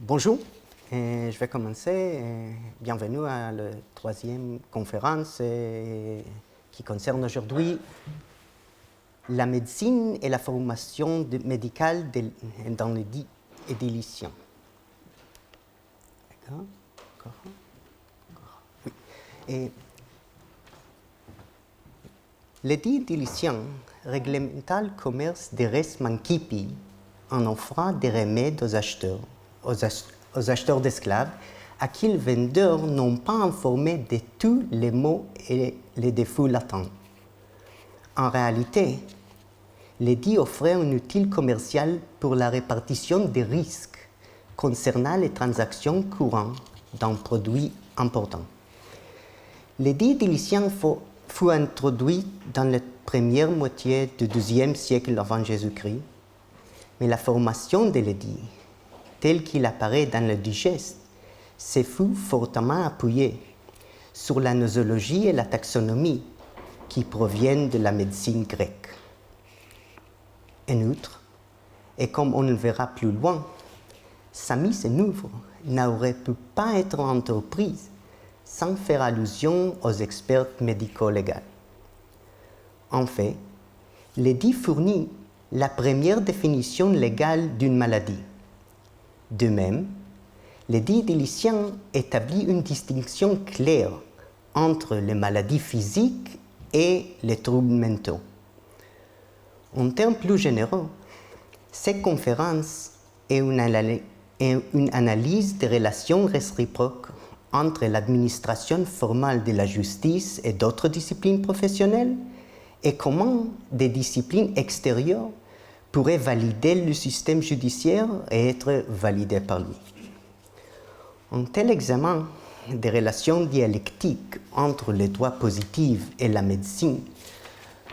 Bonjour, je vais commencer. Bienvenue à la troisième conférence qui concerne aujourd'hui la médecine et la formation médicale dans l'édition. D'accord. Oui. L'édition réglementa le commerce des res mancipi en offrant des remèdes aux acheteurs d'esclaves à qui les vendeurs n'ont pas informé de tous les maux et les défauts latents. En réalité, l'édit offrait un outil commercial pour la répartition des risques concernant les transactions courantes d'un produit important. L'édit d'édition fut introduit dans la première moitié du IIe siècle avant Jésus-Christ, mais la formation de l'édit, tel qu'il apparaît dans le digeste, se fut fortement appuyée sur la nosologie et la taxonomie qui proviennent de la médecine grecque. En outre, et comme on le verra plus loin, sa mise en œuvre n'aurait pu pas être entreprise sans faire allusion aux experts médico-légaux. En fait, l'édit fournit la première définition légale d'une maladie. De même, l'édit d'édition établit une distinction claire entre les maladies physiques et les troubles mentaux. En termes plus généraux, cette conférence est une analyse des relations réciproques entre l'administration formelle de la justice et d'autres disciplines professionnelles et comment des disciplines extérieures pourraient valider le système judiciaire et être validées par lui. Un tel examen des relations dialectiques entre le droit positif et la médecine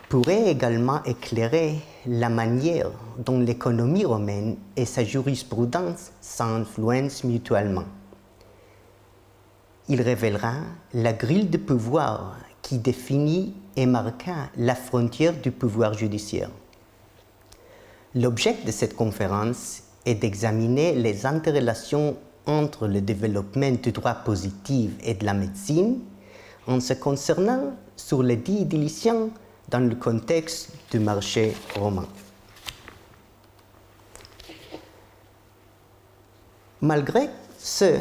pourrait également éclairer la manière dont l'économie romaine et sa jurisprudence s'influencent mutuellement. Il révélera la grille de pouvoir qui définit et marqua la frontière du pouvoir judiciaire. L'objet de cette conférence est d'examiner les interrelations entre le développement du droit positif et de la médecine en se concernant sur l'édit d'édition dans le contexte du marché romain. Malgré ce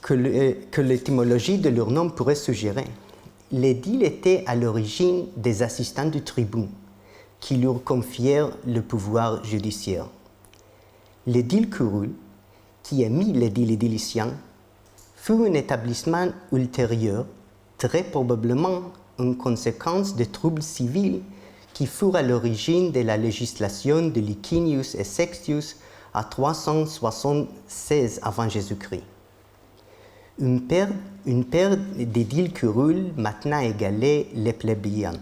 que l'étymologie de leur nom pourrait suggérer, l'édile était à l'origine des assistants du tribun, qui leur confièrent le pouvoir judiciaire. L'édile curule, qui émit l'édile édilicien, fut un établissement ultérieur, très probablement une conséquence des troubles civils qui furent à l'origine de la législation de Licinius et Sextius à 376 avant Jésus-Christ. Une paire d'édiles curules maintenant égalait les plébéiens.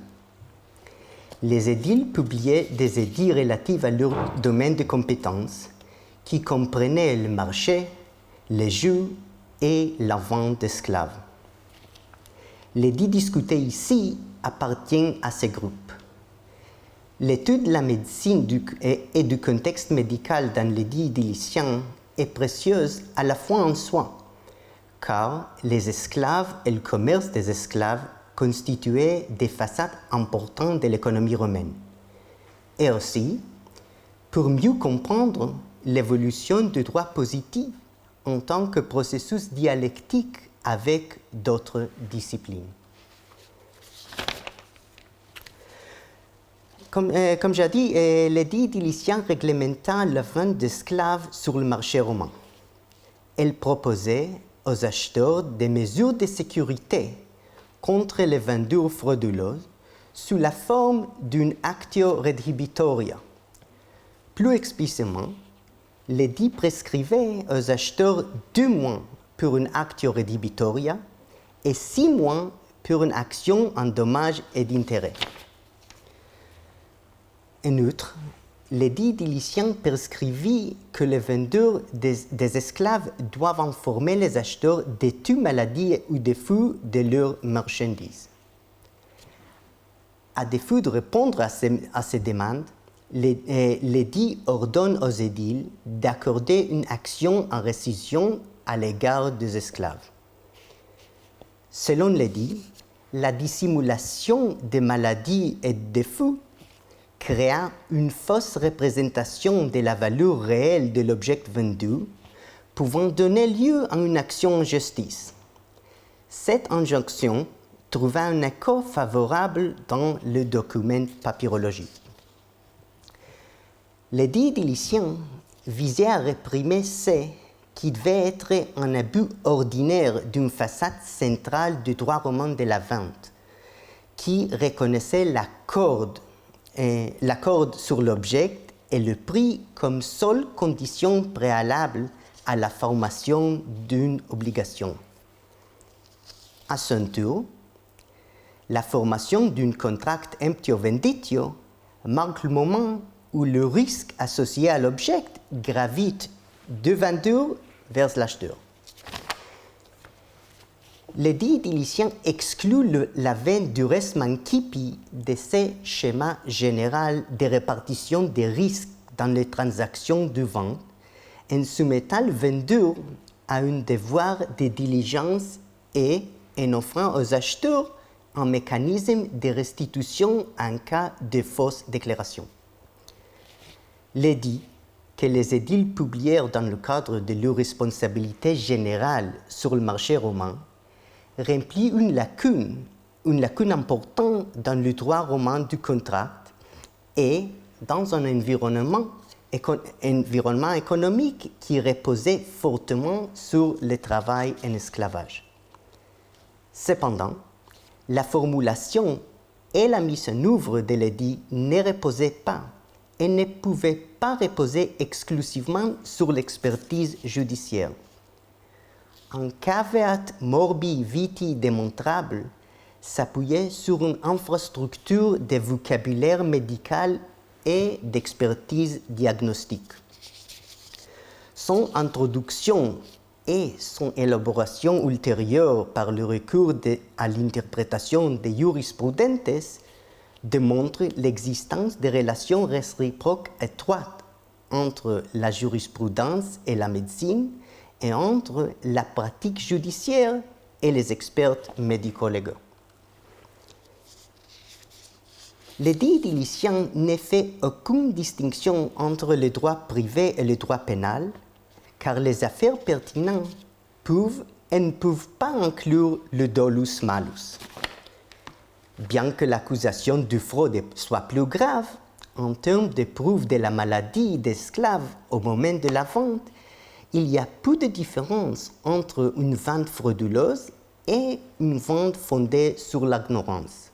Les édiles publiaient des édits relatifs à leur domaine de compétences qui comprenaient le marché, les jeux et la vente d'esclaves. L'édit discuté ici appartient à ces groupes. L'étude de la médecine et du contexte médical dans l'édit édilicien est précieuse à la fois en soi, car les esclaves et le commerce des esclaves constituaient des façades importantes de l'économie romaine. Et aussi, pour mieux comprendre l'évolution du droit positif en tant que processus dialectique avec d'autres disciplines. Comme j'ai dit, l'édit édilicien réglementa la vente d'esclaves sur le marché romain. Elle proposait aux acheteurs des mesures de sécurité contre les vendeurs frauduleux sous la forme d'une actio redhibitoria. Plus explicitement, l'édit prescrivait aux acheteurs 2 mois pour une actio redhibitoria et 6 mois pour une action en dommages et d'intérêts. En outre, l'édit édilicien prescrivit que les vendeurs des esclaves doivent informer les acheteurs de toute maladie ou défaut de leurs marchandises. À défaut de répondre à ces demandes, l'édit ordonne aux édiles d'accorder une action en rescission à l'égard des esclaves. Selon l'édit, la dissimulation des maladies et des défauts créa une fausse représentation de la valeur réelle de l'objet vendu, pouvant donner lieu à une action en justice. Cette injonction trouva un écho favorable dans le document papyrologique. L'édit de Lycien visait à réprimer ce qui devait être un abus ordinaire d'une façade centrale du droit romain de la vente, qui reconnaissait la corde sur l'objet et le prix comme seule condition préalable à la formation d'une obligation. À son tour, la formation d'un contract emptio venditio marque le moment où le risque associé à l'objet gravite du vendeur vers l'acheteur. L'édit de Lycien exclut la vente du res mancipi de ce schéma général de répartition des risques dans les transactions de vente en soumettant le vendeur à un devoir de diligence et en offrant aux acheteurs un mécanisme de restitution en cas de fausse déclaration. L'édit que les édiles publièrent dans le cadre de leur responsabilité générale sur le marché romain remplit une lacune importante dans le droit romain du contrat et dans un environnement économique qui reposait fortement sur le travail en esclavage. Cependant, la formulation et la mise en œuvre de l'édit ne reposaient pas et ne pouvaient pas reposer exclusivement sur l'expertise judiciaire. Un caveat morbi vitae démontrable s'appuyait sur une infrastructure de vocabulaire médical et d'expertise diagnostique. Son introduction et son élaboration ultérieure par le recours à l'interprétation des jurisprudentes démontrent l'existence de relations réciproques étroites entre la jurisprudence et la médecine et entre la pratique judiciaire et les experts médico-légaux. L'édit de Lycien ne fait aucune distinction entre le droit privé et le droit pénal, car les affaires pertinentes peuvent et ne peuvent pas inclure le dolus malus. Bien que l'accusation de fraude soit plus grave, en termes de preuve de la maladie d'esclaves au moment de la vente, il y a peu de différence entre une vente frauduleuse et une vente fondée sur l'ignorance.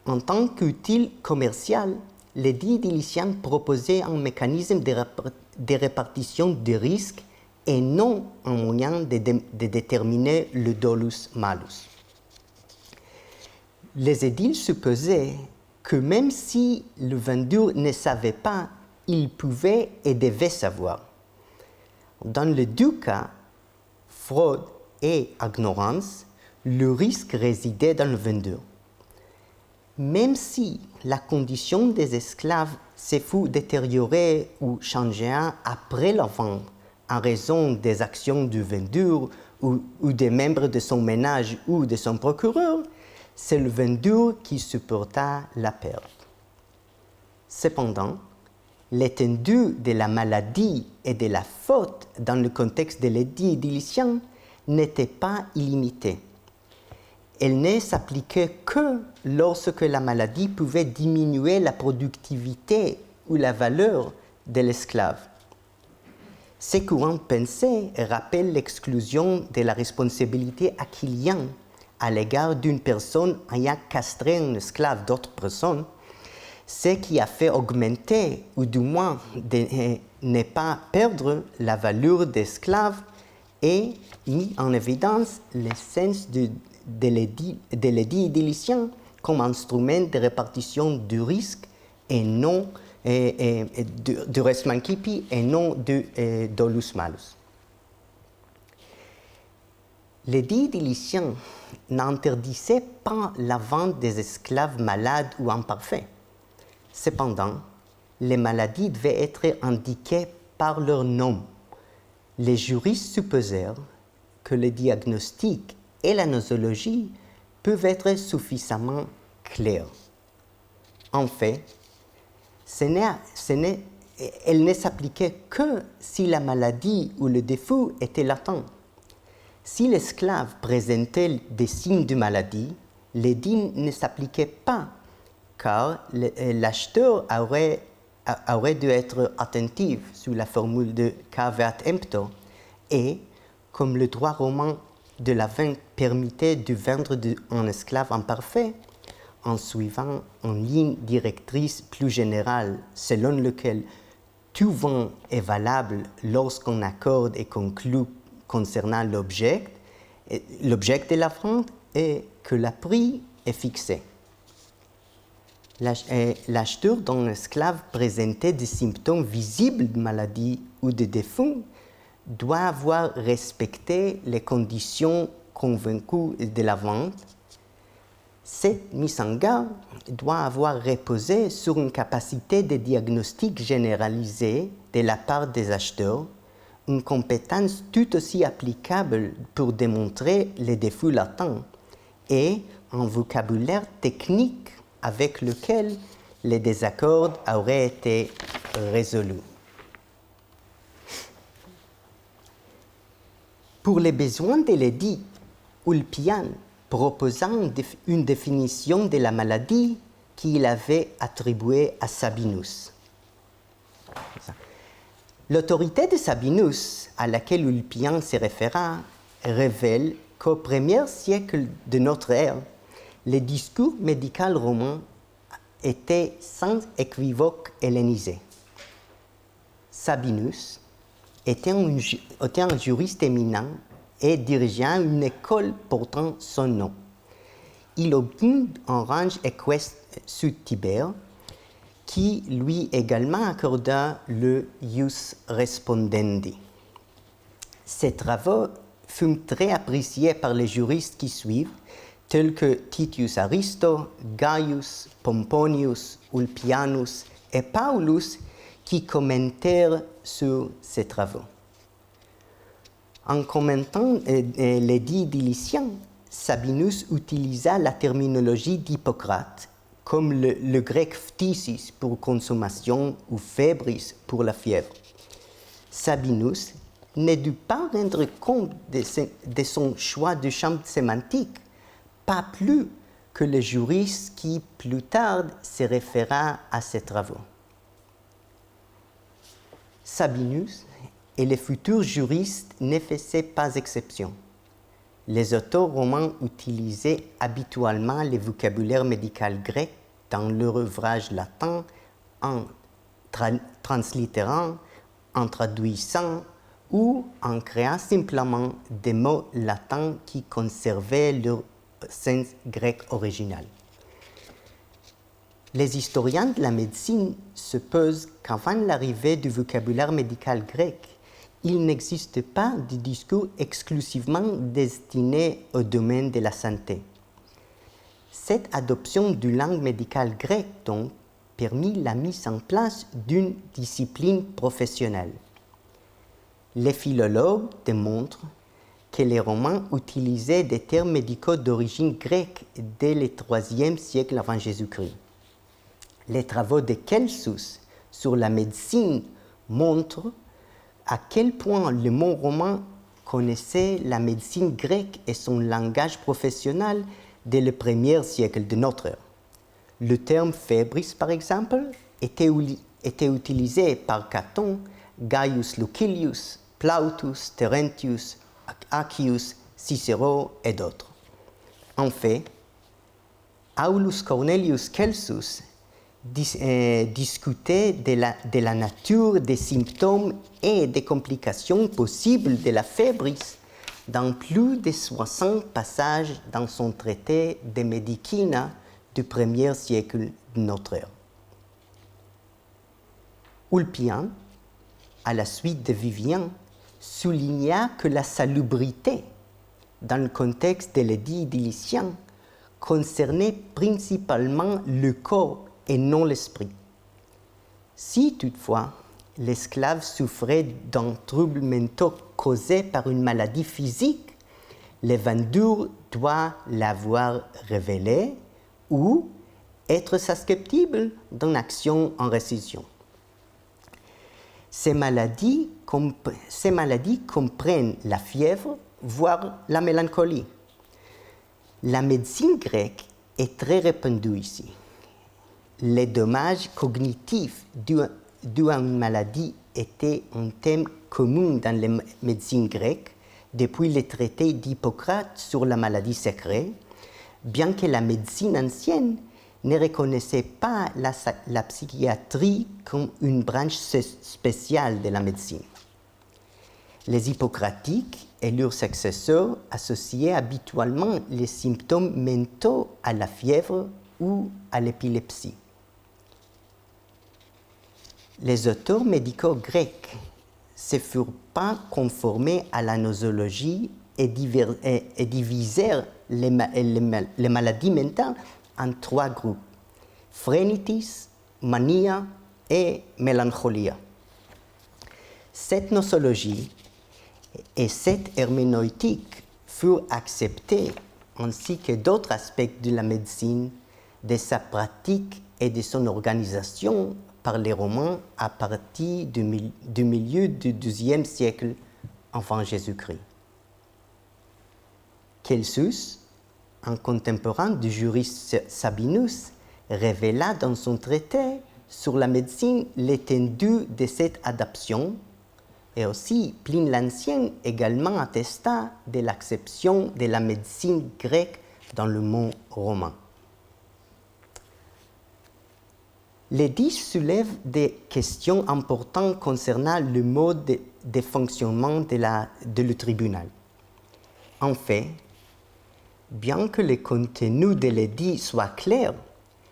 En tant qu'outil commercial, l'édit de Lycien proposait un mécanisme de répartition des risques et non un moyen de déterminer le dolus malus. Les édiles supposaient que même si le vendeur ne savait pas, il pouvait et devait savoir. Dans les deux cas, fraude et ignorance, le risque résidait dans le vendeur. Même si la condition des esclaves se fut détériorée ou changée après la vente en raison des actions du vendeur ou des membres de son ménage ou de son procureur, c'est le vendeur qui supporta la perte. Cependant, l'étendue de la maladie et de la faute dans le contexte de l'édit de Lycien n'était pas illimitée. Elle ne s'appliquait que lorsque la maladie pouvait diminuer la productivité ou la valeur de l'esclave. Ces courants de pensée rappellent l'exclusion de la responsabilité achillienne à l'égard d'une personne ayant castré un esclave d'autre personne, ce qui a fait augmenter, ou du moins de ne pas perdre la valeur d'esclave et mis en évidence l'essence de l'édit de Lycien comme instrument de répartition du risque et non du res mancipi et non du dolus malus. L'édit de Lycien n'interdisait pas la vente des esclaves malades ou imparfaits. Cependant, les maladies devaient être indiquées par leur nom. Les juristes supposèrent que le diagnostic et la nosologie peuvent être suffisamment clairs. En fait, elle ne s'appliquait que si la maladie ou le défaut était latent. Si l'esclave présentait des signes de maladie, l'édit ne s'appliquait pas, car l'acheteur aurait dû être attentif sous la formule de caveat emptor, et, comme le droit romain de la vente permettait de vendre un esclave imparfait, en suivant une ligne directrice plus générale selon laquelle tout vent est valable lorsqu'un accord est conclu concernant l'objet de la vente et que le prix est fixé. L'acheteur d'un esclave présentait des symptômes visibles de maladie ou de défaut doit avoir respecté les conditions convaincues de la vente. Cette mise en garde doit avoir reposé sur une capacité de diagnostic généralisée de la part des acheteurs, une compétence tout aussi applicable pour démontrer les défauts latents et un vocabulaire technique avec lequel les désaccords auraient été résolus. Pour les besoins de l'édit, Ulpian proposant une définition de la maladie qu'il avait attribuée à Sabinus. L'autorité de Sabinus, à laquelle Ulpian se référa, révèle qu'au premier siècle de notre ère, le discours médical romain était sans équivoque hellénisé. Sabinus était un juriste éminent et dirigeant une école portant son nom. Il obtint un range équestre sous Tibère, qui lui également accorda le ius respondendi. Ses travaux furent très appréciés par les juristes qui suivent, tels que Titius Aristo, Gaius, Pomponius, Ulpianus et Paulus, qui commentèrent sur ses travaux. En commentant l'édit de Lycien, Sabinus utilisa la terminologie d'Hippocrate, comme le grec phthisis pour consommation ou fébris pour la fièvre. Sabinus ne dut pas rendre compte de son choix de champ sémantique, pas plus que le juriste qui, plus tard, se référa à ses travaux. Sabinus et les futurs juristes ne faisaient pas exception. Les auteurs romains utilisaient habituellement le vocabulaire médical grec dans leur ouvrage latin en translittérant, en traduisant ou en créant simplement des mots latins qui conservaient leur sens grec original. Les historiens de la médecine supposent qu'avant l'arrivée du vocabulaire médical grec, il n'existe pas de discours exclusivement destiné au domaine de la santé. Cette adoption d'une langue médicale grecque, donc, permit la mise en place d'une discipline professionnelle. Les philologues démontrent que les Romains utilisaient des termes médicaux d'origine grecque dès le IIIe siècle avant Jésus-Christ. Les travaux de Celsus sur la médecine montrent à quel point le monde romain connaissait la médecine grecque et son langage professionnel dès le premier siècle de notre ère. Le terme fébris, par exemple, était utilisé par Caton, Gaius Lucilius, Plautus, Terentius, Accius, Cicéron et d'autres. En fait, Aulus Cornelius Celsus discutait de la nature des symptômes et des complications possibles de la fébris dans plus de 60 passages dans son traité de Medicina du premier siècle de notre ère. Ulpian, à la suite de Vivien, souligna que la salubrité, dans le contexte de l'édit de Lycien, concernait principalement le corps et non l'esprit. Si toutefois l'esclave souffrait d'un trouble mental causé par une maladie physique, le vendeur doit l'avoir révélé ou être susceptible d'une action en récision. Ces maladies comprennent la fièvre, voire la mélancolie. La médecine grecque est très répandue ici. Les dommages cognitifs dus à une maladie étaient un thème commun dans les médecines grecques depuis les traités d'Hippocrate sur la maladie secrète, bien que la médecine ancienne ne reconnaissait pas la psychiatrie comme une branche spéciale de la médecine. Les hippocratiques et leurs successeurs associaient habituellement les symptômes mentaux à la fièvre ou à l'épilepsie. Les auteurs médicaux grecs se furent pas conformés à la nosologie et divisèrent les maladies mentales en 3 groupes: phrénitis, mania et mélancolia. Cette nosologie et cette herméneutique furent acceptées, ainsi que d'autres aspects de la médecine, de sa pratique et de son organisation par les Romains à partir du milieu du XIIe siècle avant Jésus-Christ. Celsus, un contemporain du juriste Sabinus, révéla dans son traité sur la médecine l'étendue de cette adaptation, et aussi Pline l'Ancien également attesta de l'acception de la médecine grecque dans le monde romain. L'édit soulève des questions importantes concernant le mode de fonctionnement de le tribunal. En fait, bien que le contenu de l'édit soit clair,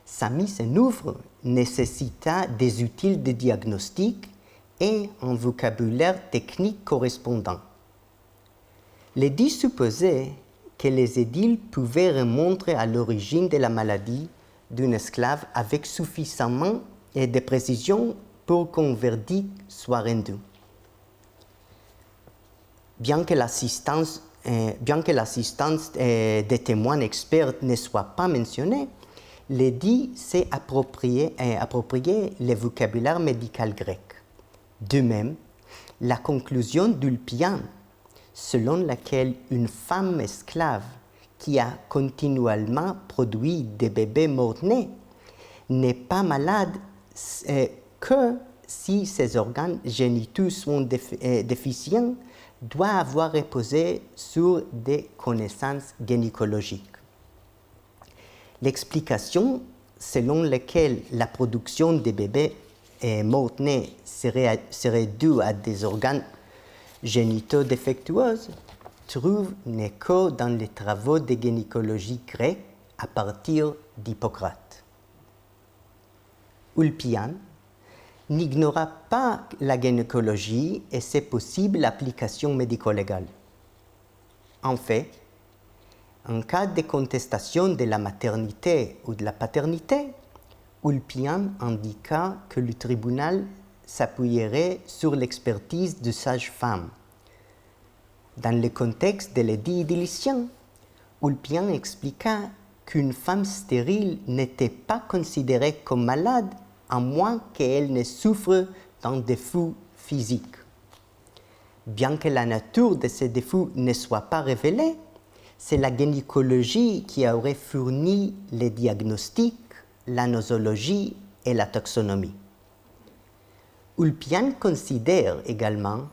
sa mise en œuvre nécessita des outils de diagnostic et un vocabulaire technique correspondant. L'édit supposait que les édiles pouvaient remonter à l'origine de la maladie d'un esclave avec suffisamment de précision pour qu'un verdict soit rendu. Bien que l'assistance des témoins experts ne soit pas mentionnée, l'édit s'est approprié le vocabulaire médical grec. De même, la conclusion d'Ulpian, selon laquelle une femme esclave qui a continuellement produit des bébés mort-nés n'est pas malade que si ses organes génitaux sont déficients, doit avoir reposé sur des connaissances gynécologiques. L'explication selon laquelle la production des bébés mort-nés serait due à des organes génitaux défectueux trouve un écho dans les travaux de gynécologie grecque à partir d'Hippocrate. Ulpian n'ignora pas la gynécologie et ses possibles applications médico-légales. En fait, en cas de contestation de la maternité ou de la paternité, Ulpian indiqua que le tribunal s'appuierait sur l'expertise de sages-femmes. Dans le contexte de l'édit idyllicien, Ulpian expliqua qu'une femme stérile n'était pas considérée comme malade à moins qu'elle ne souffre d'un défaut physique. Bien que la nature de ces défauts ne soit pas révélée, c'est la gynécologie qui aurait fourni les diagnostics, la nosologie et la taxonomie. Ulpian considère également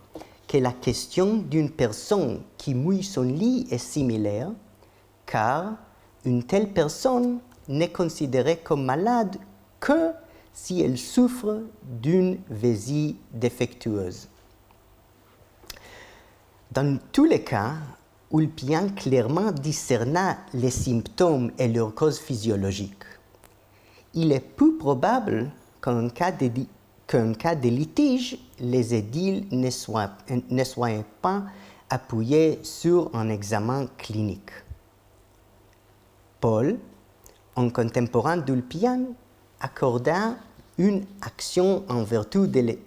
que la question d'une personne qui mouille son lit est similaire, car une telle personne n'est considérée comme malade que si elle souffre d'une vessie défectueuse. Dans tous les cas, Ulpian clairement discerna les symptômes et leurs causes physiologiques. Il est peu probable qu'en cas de litige, les édiles ne soient pas appuyés sur un examen clinique. Paul, un contemporain d'Ulpian, accorda une action en vertu de l'édit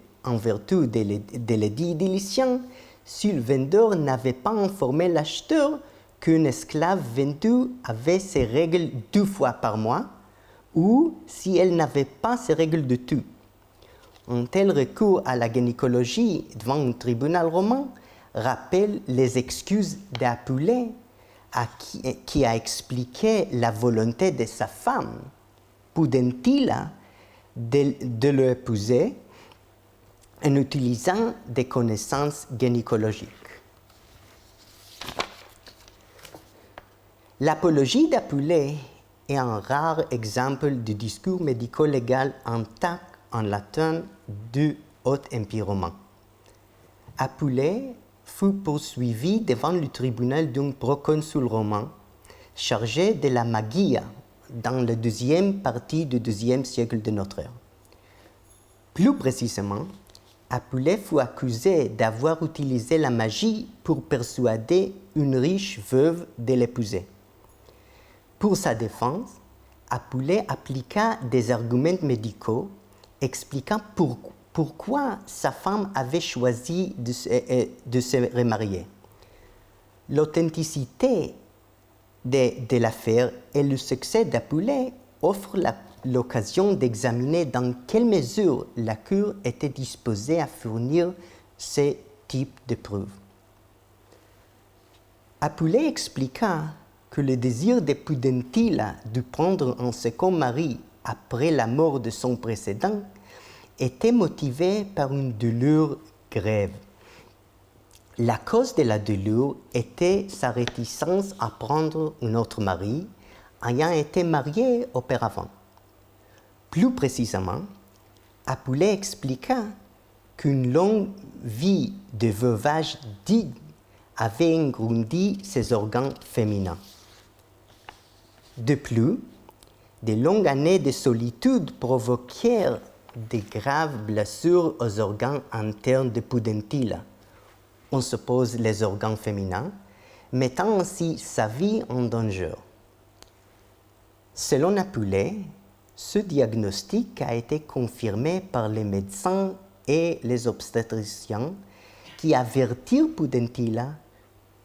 de Lycien si le vendeur n'avait pas informé l'acheteur qu'un esclave vendu avait ses règles 2 fois par mois ou si elle n'avait pas ces règles du tout. Un tel recours à la gynécologie devant un tribunal romain rappelle les excuses d'Apulée qui a expliqué la volonté de sa femme, Pudentilla, de l'épouser en utilisant des connaissances gynécologiques. L'apologie d'Apulée est un rare exemple de discours médico-légal intact en latin du Haut Empire romain. Apulée fut poursuivi devant le tribunal d'un proconsul romain chargé de la magia dans la deuxième partie du IIe siècle de notre ère. Plus précisément, Apulée fut accusé d'avoir utilisé la magie pour persuader une riche veuve de l'épouser. Pour sa défense, Apulée appliqua des arguments médicaux expliquant pourquoi sa femme avait choisi de se remarier. L'authenticité de l'affaire et le succès d'Apulée offrent l'occasion d'examiner dans quelle mesure la Cour était disposée à fournir ce type de preuves. Apulée expliqua que le désir de Pudentilla de prendre un second mari après la mort de son précédent était motivé par une douleur grave. La cause de la douleur était sa réticence à prendre un autre mari, ayant été marié auparavant. Plus précisément, Apulée expliqua qu'une longue vie de veuvage digne avait engrandi ses organes féminins. De plus, de longues années de solitude provoquèrent de graves blessures aux organes internes de Pudentilla. On suppose les organes féminins, mettant ainsi sa vie en danger. Selon Apulée, ce diagnostic a été confirmé par les médecins et les obstétriciens qui avertirent Pudentilla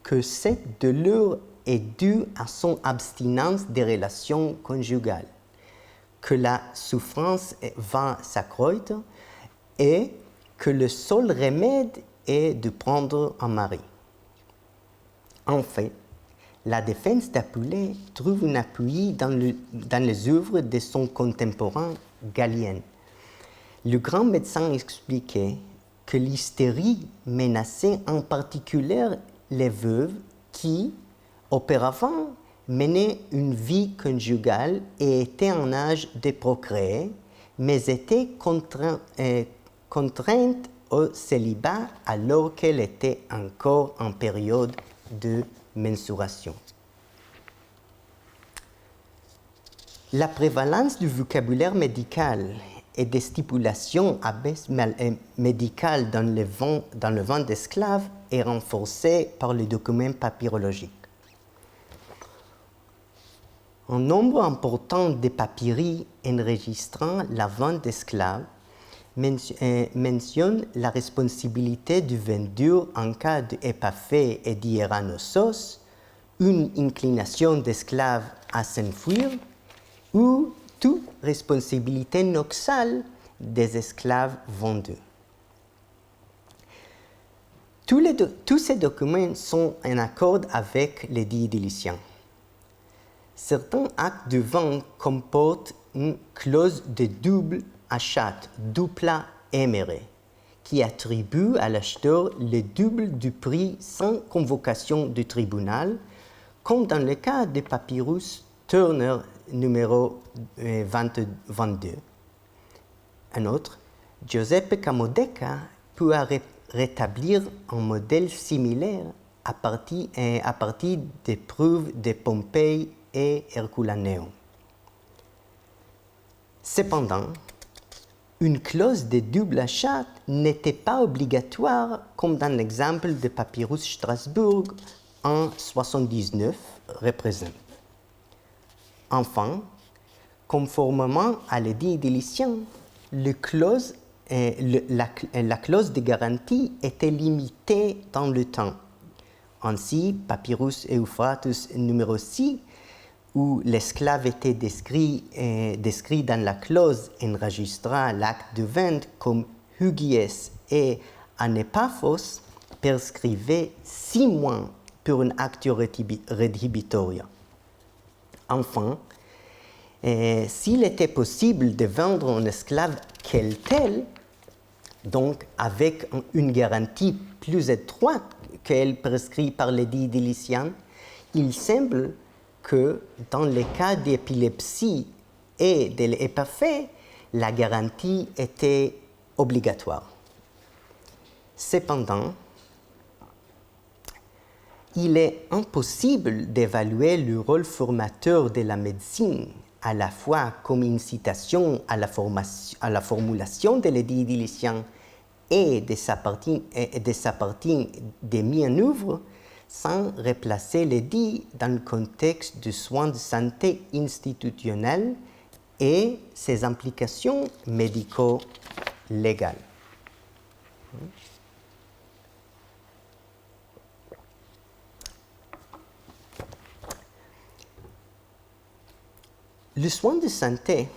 que cette douleur est due à son abstinence des relations conjugales, que la souffrance va s'accroître et que le seul remède est de prendre un mari. En fait, la défense d'Apulée trouve un appui dans les œuvres de son contemporain Galien. Le grand médecin expliquait que l'hystérie menaçait en particulier les veuves qui, auparavant, menaient une vie conjugale et étaient en âge de procréer, mais étaient contraintes au célibat alors qu'elles étaient encore en période de mensuration. La prévalence du vocabulaire médical et des stipulations médicales dans le vent d'esclaves est renforcée par les documents papyrologiques. Un nombre important de papyri enregistrant la vente d'esclaves mentionne la responsabilité du vendeur en cas d'épafé et d'hieranosos, une inclination d'esclave à s'enfuir ou toute responsabilité noxale des esclaves vendus. Tous ces documents sont en accord avec l'édit de Lycien. Certains actes de vente comportent une clause de double achat, dupla emere, qui attribue à l'acheteur le double du prix sans convocation du tribunal, comme dans le cas de Papyrus Turner numéro 22. Un autre, Giuseppe Camodeca peut rétablir un modèle similaire à partir des preuves de Pompéi et Herculaneum. Cependant, une clause de double achat n'était pas obligatoire comme dans l'exemple de Papyrus Strasbourg en 79 représente. Enfin, conformément à l'édit de Lycien, la clause de garantie était limitée dans le temps. Ainsi, Papyrus Euphratus numéro 6, où l'esclave était décrit dans la clause, enregistra l'acte de vente comme Hugies et Anepaphos, prescrivait 6 mois pour un actio redhibitoria. Enfin, s'il était possible de vendre un esclave quel tel, donc avec une garantie plus étroite qu'elle prescrite par l'édit de Lycian, il semble que dans les cas d'épilepsie et de l'épafée, la garantie était obligatoire. Cependant, il est impossible d'évaluer le rôle formateur de la médecine à la fois comme incitation à la formulation de l'édit de Lycian et de sa partie de mise en œuvre sans replacer l'édit dans le contexte du soin de santé institutionnel et ses implications médico-légales. Le soin de santé,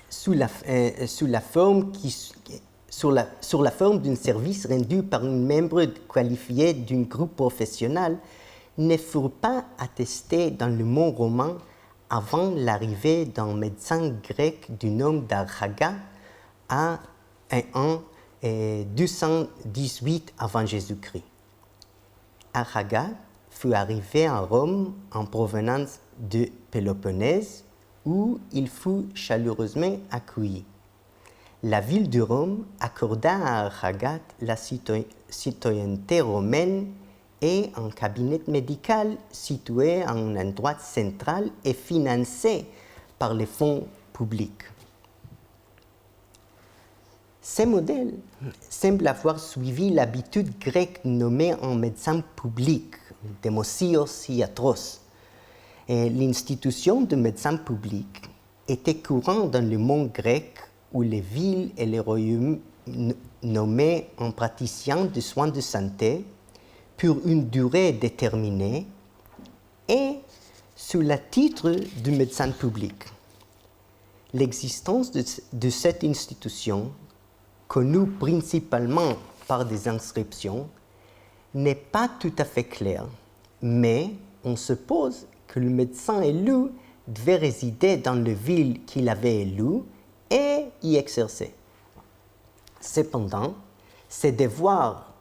sous la forme d'un service rendu par un membre qualifié d'un groupe professionnel, ne furent pas attestés dans le monde romain avant l'arrivée d'un médecin grec du nom d'Archaga en 218 avant Jésus-Christ. Archaga fut arrivé à Rome en provenance de Péloponnèse, où il fut chaleureusement accueilli. La ville de Rome accorda à Archaga la citoyenneté romaine et un cabinet médical situé à un endroit central et financé par les fonds publics. Ces modèles semblent avoir suivi l'habitude grecque nommée en médecin public, démosios iatros. L'institution de médecin public était courante dans le monde grec où les villes et les royaumes nommaient un praticien de soins de santé pour une durée déterminée et sous le titre de médecin public. L'existence de cette institution, connue principalement par des inscriptions, n'est pas tout à fait claire, mais on suppose que le médecin élu devait résider dans la ville qu'il avait élue et y exercer. Cependant, ses devoirs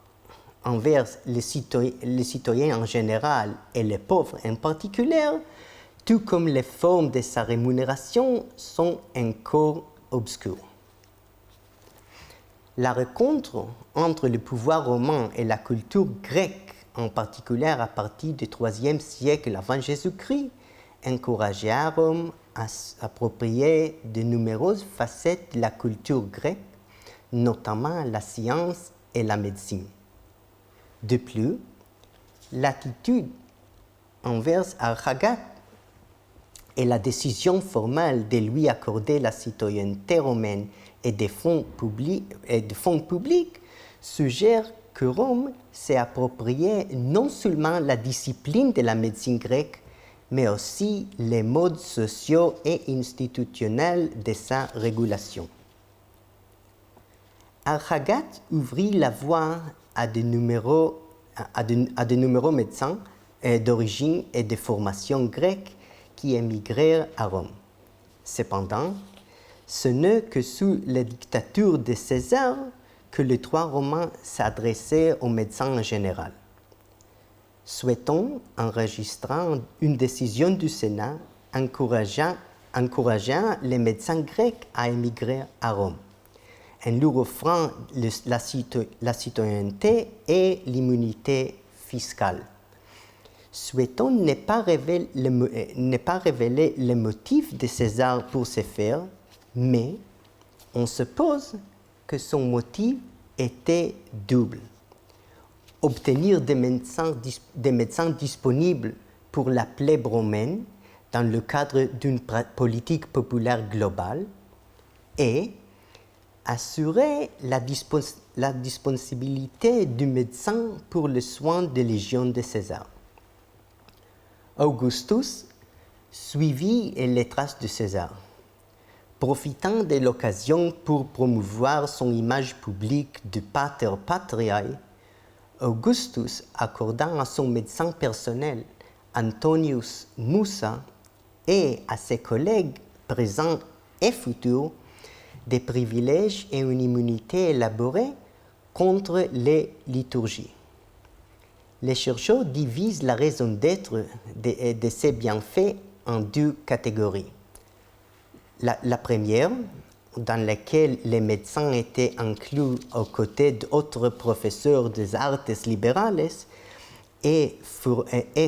envers les citoyens en général et les pauvres en particulier, tout comme les formes de sa rémunération, sont encore obscurs. La rencontre entre le pouvoir romain et la culture grecque, en particulier à partir du IIIe siècle avant Jésus-Christ, encourageait à Rome à s'approprier de nombreuses facettes de la culture grecque, notamment la science et la médecine. De plus, l'attitude envers Archaga et la décision formelle de lui accorder la citoyenneté romaine et des fonds publics suggèrent que Rome s'est approprié non seulement la discipline de la médecine grecque, mais aussi les modes sociaux et institutionnels de sa régulation. Archaga ouvrit la voie à de nombreux médecins d'origine et de formation grecque qui émigrèrent à Rome. Cependant, ce n'est que sous la dictature de César que le droit romain s'adressait aux médecins en général. Souhaitons enregistrer une décision du Sénat encourageant les médecins grecs à émigrer à Rome, en leur offrant la citoyenneté et l'immunité fiscale. Souhaitons ne pas révéler le motif de César pour ce faire, mais on suppose que son motif était double. Obtenir des médecins disponibles pour la plèbe romaine dans le cadre d'une politique populaire globale et assurer la disponibilité du médecin pour le soin des légions de César. Augustus suivit les traces de César, profitant de l'occasion pour promouvoir son image publique de pater patriae. Augustus accorda à son médecin personnel, Antonius Musa, et à ses collègues présents et futurs des privilèges et une immunité élaborée contre les liturgies. Les chercheurs divisent la raison d'être de ces bienfaits en deux catégories. La première, dans laquelle les médecins étaient inclus aux côtés d'autres professeurs des arts libérales, et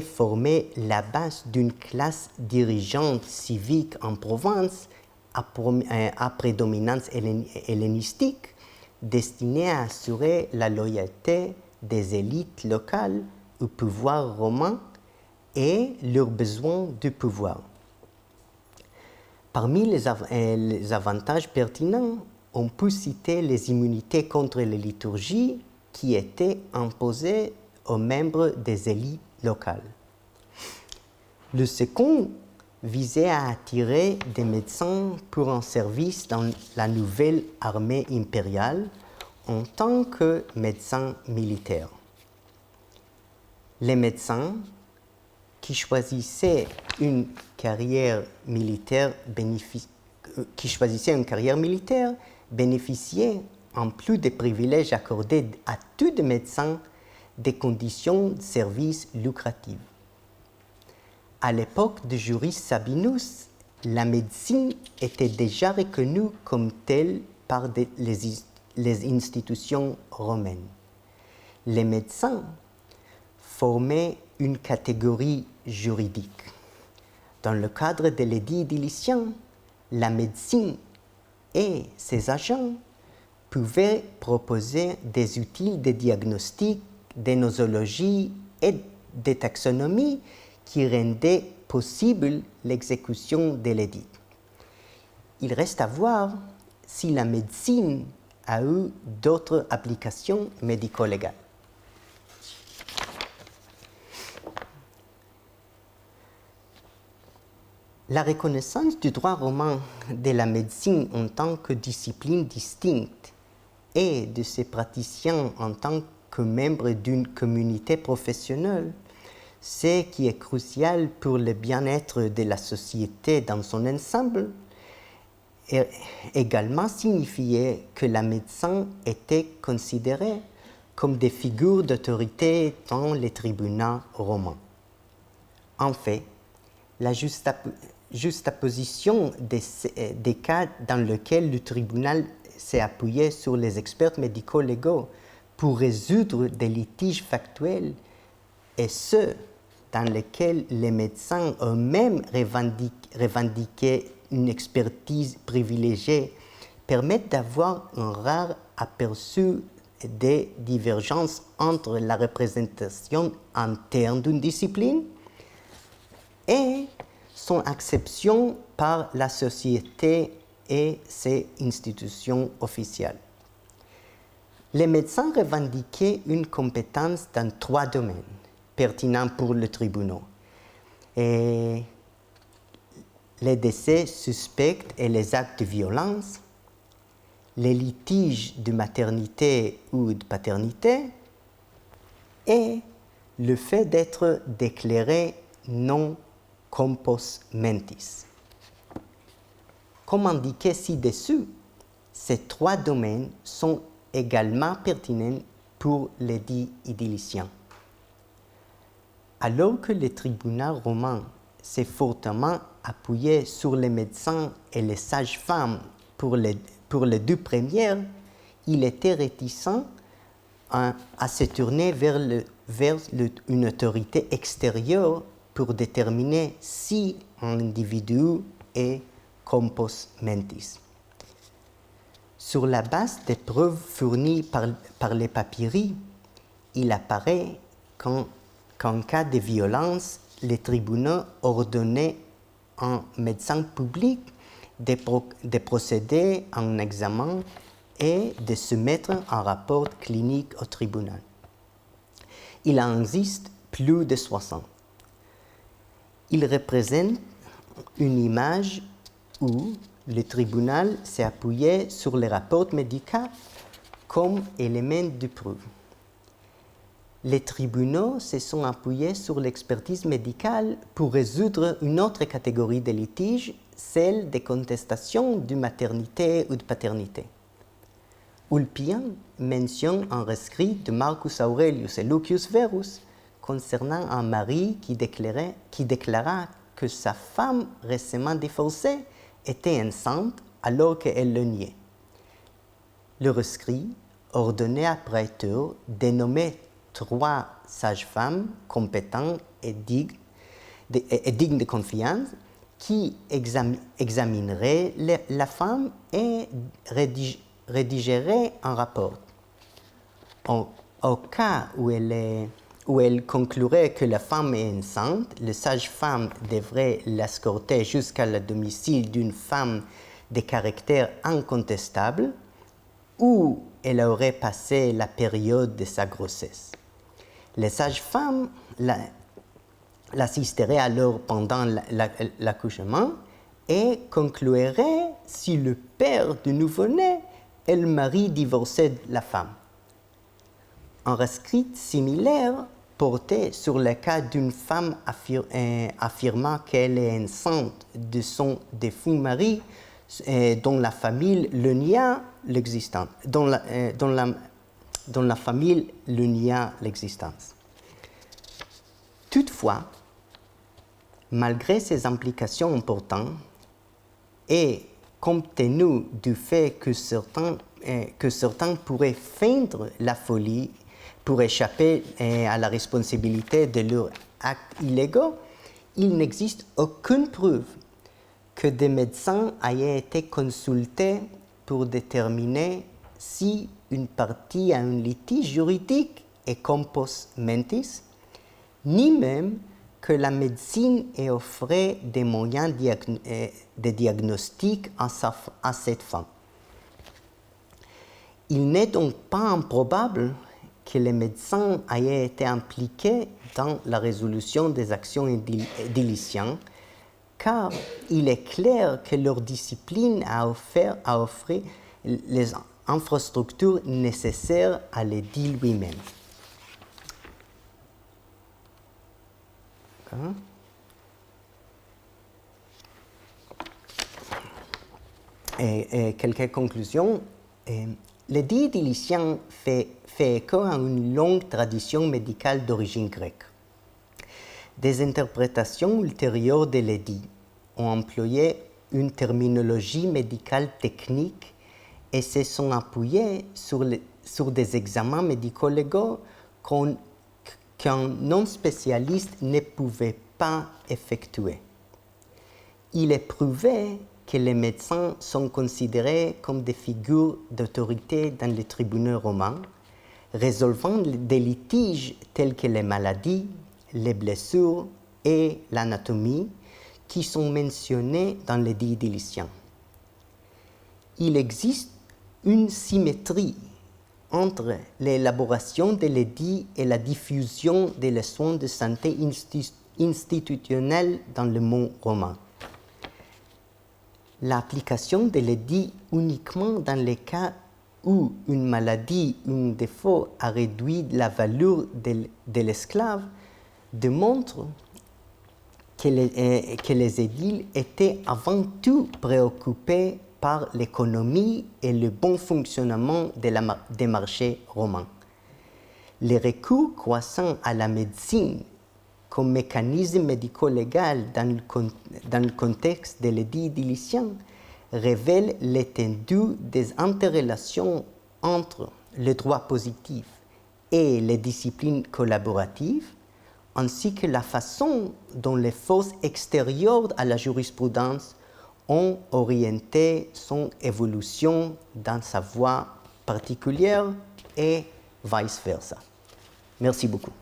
formaient la base d'une classe dirigeante civique en province à prédominance hellénistique, destinée à assurer la loyauté des élites locales au pouvoir romain et leurs besoins de pouvoir. Parmi les avantages pertinents, on peut citer les immunités contre les liturgies qui étaient imposées aux membres des élites locales. Le second visait à attirer des médecins pour un service dans la nouvelle armée impériale en tant que médecins militaires. Les médecins qui choisissaient une carrière militaire bénéficiaient, en plus des privilèges accordés à tous les médecins, des conditions de service lucratives. À l'époque de Juris Sabinus, la médecine était déjà reconnue comme telle par les institutions romaines. Les médecins formaient une catégorie juridique. Dans le cadre de l'édit Dilicien, la médecine et ses agents pouvaient proposer des outils de diagnostic, de nosologie et de taxonomie qui rendaient possible l'exécution de l'édit. Il reste à voir si la médecine a eu d'autres applications médico-légales. La reconnaissance du droit romain de la médecine en tant que discipline distincte et de ses praticiens en tant que membres d'une communauté professionnelle, ce qui est crucial pour le bien-être de la société dans son ensemble, et également signifiait que les médecins étaient considérés comme des figures d'autorité dans les tribunaux romains. En fait, la juxtaposition des cas dans lesquels le tribunal s'est appuyé sur les experts médico-légaux pour résoudre des litiges factuels et ceux dans lesquels les médecins eux-mêmes revendiquaient une expertise privilégiée permettent d'avoir un rare aperçu des divergences entre la représentation interne d'une discipline et son acception par la société et ses institutions officielles. Les médecins revendiquaient une compétence dans 3 domaines pertinents pour le tribunal. Et les décès suspects et les actes de violence, les litiges de maternité ou de paternité et le fait d'être déclaré non compos mentis. Comme indiqué ci-dessus, ces 3 domaines sont également pertinents pour l'édit idilicien. Alors que le tribunal romain s'est fortement appuyé sur les médecins et les sages-femmes pour les 2 premières, il était réticent à se tourner vers une autorité extérieure pour déterminer si un individu est compos mentis. Sur la base des preuves fournies par les papyri, il apparaît qu'en cas de violence, les tribunaux ordonnaient à un médecin public de procéder à un examen et de se mettre en rapport clinique au tribunal. Il en existe plus de 60. Il représente une image où le tribunal s'est appuyé sur les rapports médicaux comme élément de preuve. Les tribunaux se sont appuyés sur l'expertise médicale pour résoudre une autre catégorie de litiges, celle des contestations de maternité ou de paternité. Ulpian mentionne un rescrit de Marcus Aurelius et Lucius Verus concernant un mari qui déclara que sa femme récemment divorcée était enceinte alors qu'elle le niait. Le rescrit ordonnait à prêtre de nommer 3 sages-femmes compétentes et dignes de confiance qui examineraient la femme et rédigeraient un rapport. Au cas où elle conclurait que la femme est enceinte, le sage-femme devrait l'escorter jusqu'à le domicile d'une femme de caractère incontestable où elle aurait passé la période de sa grossesse. Les sages-femmes l'assisteraient alors pendant l'accouchement et concluiraient si le père du nouveau-né est le mari divorcé de la femme. Un rescrit similaire portait sur le cas d'une femme affirmant qu'elle est enceinte de son défunt mari dont la famille le nia l'existence. Dont la famille le nia l'existence. Toutefois, malgré ces implications importantes et compte tenu du fait que certains pourraient feindre la folie pour échapper à la responsabilité de leurs actes illégaux, il n'existe aucune preuve que des médecins aient été consultés pour déterminer si une partie à un litige juridique est compos mentis, ni même que la médecine ait offert des moyens de diagnostic à cette fin. Il n'est donc pas improbable que les médecins aient été impliqués dans la résolution des actions édiliciennes, car il est clair que leur discipline a offert les infrastructures nécessaires à l'édile lui-même. Et quelques conclusions. L'édit édilicien fait écho à une longue tradition médicale d'origine grecque. Des interprétations ultérieures de l'édit ont employé une terminologie médicale technique et se sont appuyées sur des examens médico-légaux qu'un non-spécialiste ne pouvait pas effectuer. Il est prouvé que les médecins sont considérés comme des figures d'autorité dans les tribunaux romains, résolvant des litiges tels que les maladies, les blessures et l'anatomie qui sont mentionnés dans l'édit édilicien. Il existe une symétrie entre l'élaboration de l'édit et la diffusion des soins de santé institutionnels dans le monde romain. L'application de l'édit uniquement dans les cas où une maladie ou un défaut a réduit la valeur de l'esclave démontre que les édiles étaient avant tout préoccupés par l'économie et le bon fonctionnement des marchés romains. Les recours croissants à la médecine comme mécanisme médico-légal dans le contexte de l'édit édilicien révèlent l'étendue des interrelations entre le droit positif et les disciplines collaboratives, ainsi que la façon dont les forces extérieures à la jurisprudence ont orienté son évolution dans sa voie particulière et vice-versa. Merci beaucoup.